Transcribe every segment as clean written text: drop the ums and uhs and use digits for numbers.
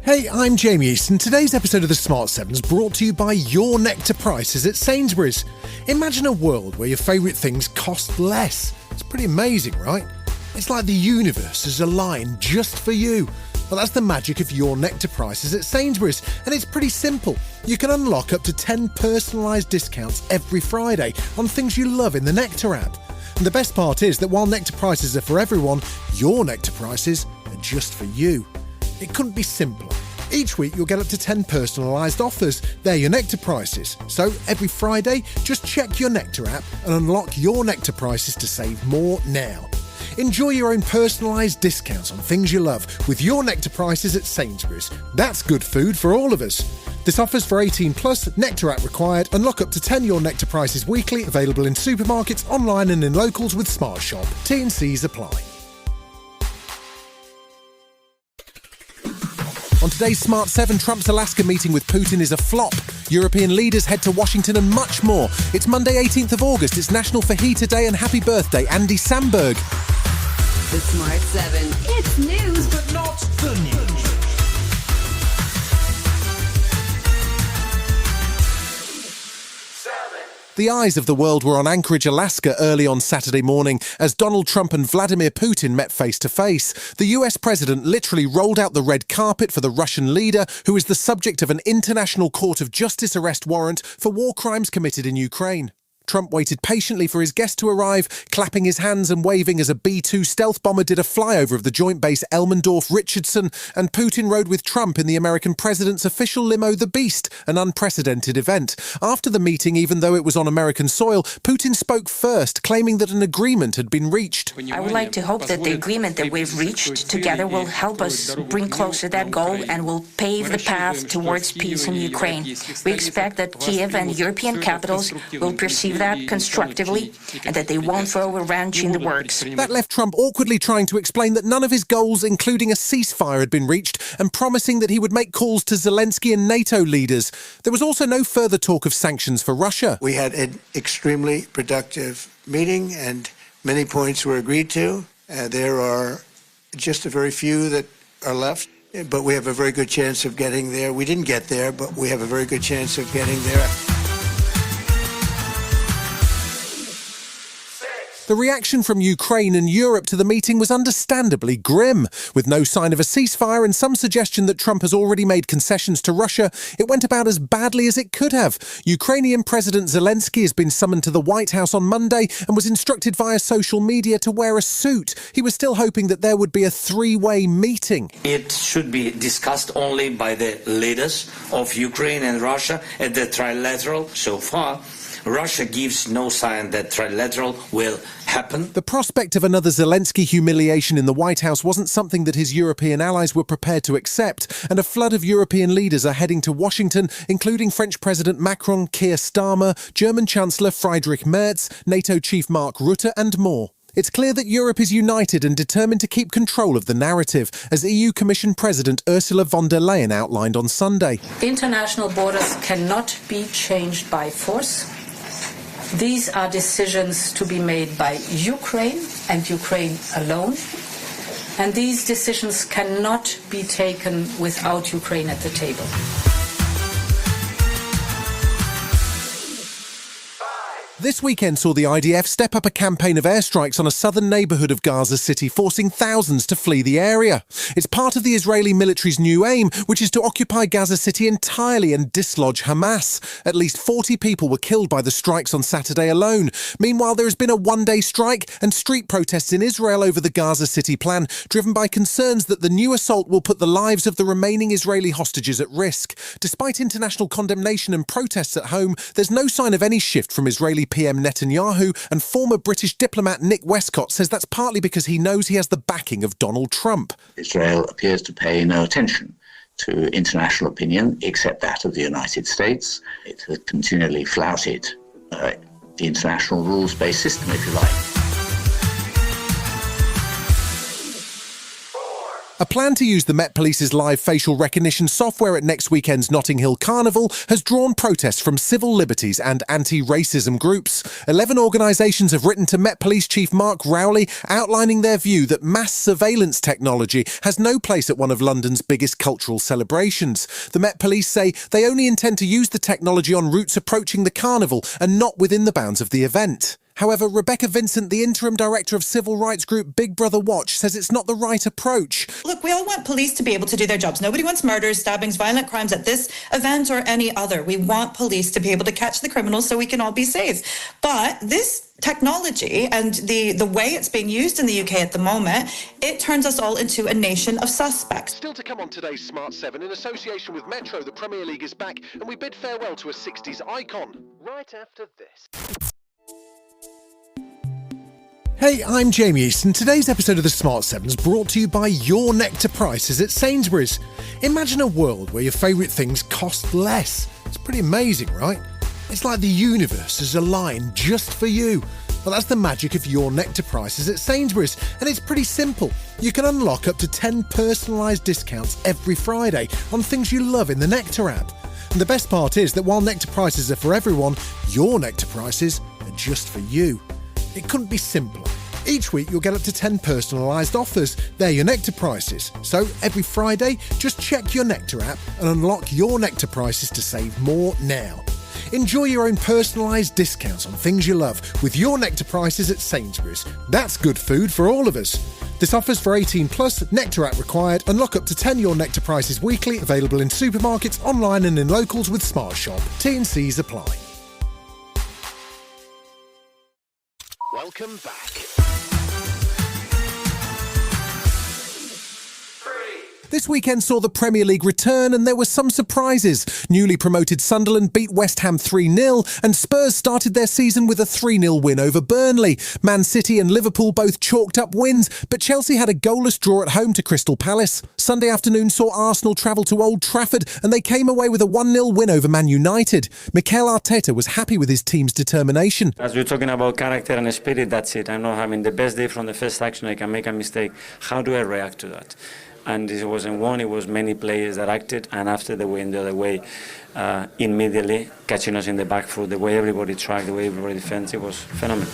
Hey, I'm Jamie Easton. Today's episode of the Smart 7 is brought to you by Your Nectar Prices at Sainsbury's. Imagine a world where your favourite things cost less. It's pretty amazing, right? It's like the universe is aligned just for you. Well, that's the magic of Your Nectar Prices at Sainsbury's, and it's pretty simple. You can unlock up to 10 personalised discounts every Friday on things you love in the Nectar app. And the best part is that while Nectar Prices are for everyone, Your Nectar Prices are just for you. It couldn't be simpler. Each week you'll get up to 10 personalised offers. They're your Nectar Prices. So every Friday, just check your Nectar app and unlock Your Nectar Prices to save more now. Enjoy your own personalised discounts on things you love with Your Nectar Prices at Sainsbury's. That's good food for all of us. This offer's for 18 plus, Nectar app required. Unlock up to 10 Your Nectar Prices weekly, available in supermarkets, online and in locals with Smart Shop. T&Cs apply. On today's Smart 7, Trump's Alaska meeting with Putin is a flop. European leaders head to Washington and much more. It's Monday 18th of August. It's National Fajita Day and happy birthday, Andy Samberg. The Smart 7. It's news, but not the news. The eyes of the world were on Anchorage, Alaska early on Saturday morning as Donald Trump and Vladimir Putin met face to face. The US president literally rolled out the red carpet for the Russian leader, who is the subject of an International Court of Justice arrest warrant for war crimes committed in Ukraine. Trump waited patiently for his guest to arrive, clapping his hands and waving as a B-2 stealth bomber did a flyover of the joint base Elmendorf-Richardson, and Putin rode with Trump in the American president's official limo, the Beast, an unprecedented event. After the meeting, even though it was on American soil, Putin spoke first, claiming that an agreement had been reached. I would like to hope that the agreement that we've reached together will help us bring closer that goal and will pave the path towards peace in Ukraine. We expect that Kiev and European capitals will perceive that constructively and that they won't throw a wrench in the works. That left Trump awkwardly trying to explain that none of his goals, including a ceasefire, had been reached, and promising that he would make calls to Zelensky and NATO leaders. There was also no further talk of sanctions for Russia. We had an extremely productive meeting and many points were agreed to. There are just a very few that are left, but we have a very good chance of getting there. We didn't get there, but we have a very good chance of getting there. The reaction from Ukraine and Europe to the meeting was understandably grim. With no sign of a ceasefire and some suggestion that Trump has already made concessions to Russia, it went about as badly as it could have. Ukrainian President Zelensky has been summoned to the White House on Monday and was instructed via social media to wear a suit. He was still hoping that there would be a three-way meeting. It should be discussed only by the leaders of Ukraine and Russia at the trilateral. So far, Russia gives no sign that trilateral will happen. The prospect of another Zelensky humiliation in the White House wasn't something that his European allies were prepared to accept, and a flood of European leaders are heading to Washington, including French President Macron, Keir Starmer, German Chancellor Friedrich Merz, NATO Chief Mark Rutte, and more. It's clear that Europe is united and determined to keep control of the narrative, as EU Commission President Ursula von der Leyen outlined on Sunday. International borders cannot be changed by force. These are decisions to be made by Ukraine and Ukraine alone, and these decisions cannot be taken without Ukraine at the table. This weekend saw the IDF step up a campaign of airstrikes on a southern neighbourhood of Gaza City, forcing thousands to flee the area. It's part of the Israeli military's new aim, which is to occupy Gaza City entirely and dislodge Hamas. At least 40 people were killed by the strikes on Saturday alone. Meanwhile, there has been a one-day strike and street protests in Israel over the Gaza City plan, driven by concerns that the new assault will put the lives of the remaining Israeli hostages at risk. Despite international condemnation and protests at home, there's no sign of any shift from Israeli PM Netanyahu, and former British diplomat Nick Westcott says that's partly because he knows he has the backing of Donald Trump. Israel appears to pay no attention to international opinion except that of the United States. It has continually flouted the international rules-based system, if you like. A plan to use the Met Police's live facial recognition software at next weekend's Notting Hill Carnival has drawn protests from civil liberties and anti-racism groups. 11 organisations have written to Met Police Chief Mark Rowley outlining their view that mass surveillance technology has no place at one of London's biggest cultural celebrations. The Met Police say they only intend to use the technology on routes approaching the carnival and not within the bounds of the event. However, Rebecca Vincent, the interim director of civil rights group Big Brother Watch, says it's not the right approach. Look, we all want police to be able to do their jobs. Nobody wants murders, stabbings, violent crimes at this event or any other. We want police to be able to catch the criminals so we can all be safe. But this technology and the way it's being used in the UK at the moment, it turns us all into a nation of suspects. Still to come on today's Smart 7, in association with Metro, the Premier League is back, and we bid farewell to a 60s icon. Right after this. Hey, I'm Jamie East, and today's episode of the Smart 7 is brought to you by your Nectar prices at Sainsbury's. Imagine a world where your favourite things cost less. It's pretty amazing, right? It's like the universe is aligned just for you. Well, that's the magic of your Nectar prices at Sainsbury's, and it's pretty simple. You can unlock up to 10 personalised discounts every Friday on things you love in the Nectar app. And the best part is that while Nectar prices are for everyone, your Nectar prices are just for you. It couldn't be simpler. Each week you'll get up to 10 personalised offers. They're your Nectar prices. So every Friday, just check your Nectar app and unlock your Nectar prices to save more now. Enjoy your own personalised discounts on things you love with your Nectar prices at Sainsbury's. That's good food for all of us. This offer's for 18 plus, Nectar app required. Unlock up to 10 your Nectar prices weekly, available in supermarkets, online and in locals with Smart Shop. T&Cs apply. Welcome back. This weekend saw the Premier League return and there were some surprises. Newly promoted Sunderland beat West Ham 3-0 and Spurs started their season with a 3-0 win over Burnley. Man City and Liverpool both chalked up wins, but Chelsea had a goalless draw at home to Crystal Palace. Sunday afternoon saw Arsenal travel to Old Trafford and they came away with a 1-0 win over Man United. Mikel Arteta was happy with his team's determination. As we're talking about character and spirit, that's it. I'm not having the best day from the first action. I can make a mistake. How do I react to that? And it wasn't one, it was many players that acted, and after the win the other way, immediately catching us in the back foot, the way everybody tracked, the way everybody defends, it was phenomenal.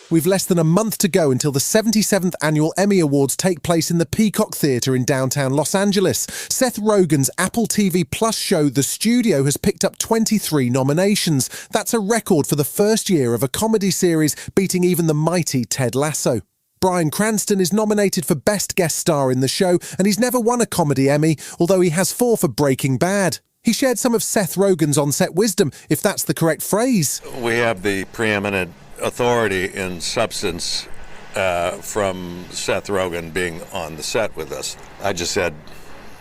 We've less than a month to go until the 77th annual Emmy Awards take place in the Peacock Theatre in downtown Los Angeles. Seth Rogen's Apple TV Plus show The Studio has picked up 23 nominations. That's a record for the first year of a comedy series, beating even the mighty Ted Lasso. Bryan Cranston is nominated for Best Guest Star in the show, and he's never won a comedy Emmy, although he has 4 for Breaking Bad. He shared some of Seth Rogen's on-set wisdom, if that's the correct phrase. We have the preeminent authority in substance from Seth Rogen being on the set with us. I just said,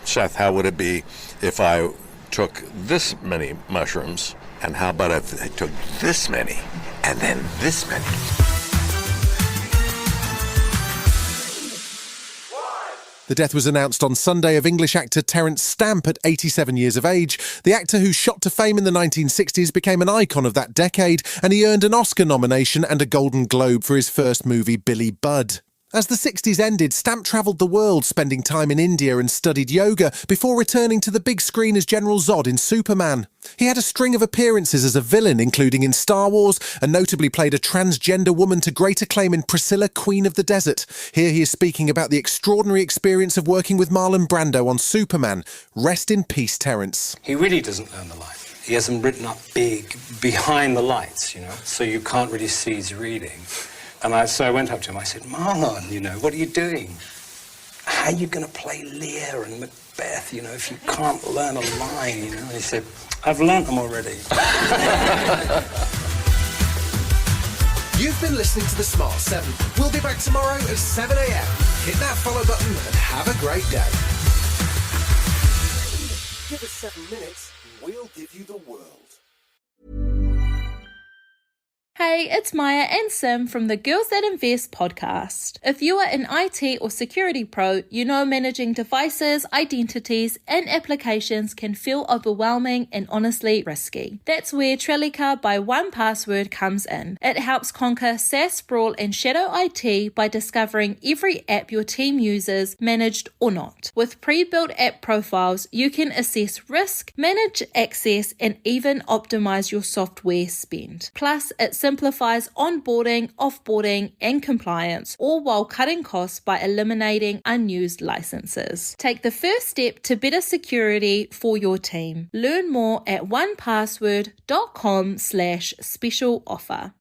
Seth, how would it be if I took this many mushrooms, and how about if I took this many and then this many? The death was announced on Sunday of English actor Terence Stamp at 87 years of age. The actor who shot to fame in the 1960s became an icon of that decade, and he earned an Oscar nomination and a Golden Globe for his first movie, Billy Budd. As the 60s ended, Stamp travelled the world, spending time in India and studied yoga before returning to the big screen as General Zod in Superman. He had a string of appearances as a villain, including in Star Wars, and notably played a transgender woman to great acclaim in Priscilla, Queen of the Desert. Here he is speaking about the extraordinary experience of working with Marlon Brando on Superman. Rest in peace, Terence. He really doesn't learn the line. He has them written up big, behind the lights, so you can't really see he's reading. And so I went up to him, I said, Marlon, what are you doing? How are you going to play Lear and Macbeth, if you can't learn a line, And he said, I've learnt them already. You've been listening to The Smart 7. We'll be back tomorrow at 7 a.m. Hit that follow button and have a great day. Give us 7 minutes, we'll give you the world. Hey, it's Maya and Sim from the Girls That Invest podcast. If you are an IT or security pro, you know managing devices, identities, and applications can feel overwhelming and honestly risky. That's where Trellica by 1Password comes in. It helps conquer SaaS sprawl and shadow IT by discovering every app your team uses, managed or not. With pre-built app profiles, you can assess risk, manage access, and even optimize your software spend. Plus, it simplifies onboarding, offboarding, and compliance, all while cutting costs by eliminating unused licenses. Take the first step to better security for your team. Learn more at onepassword.com/special offer.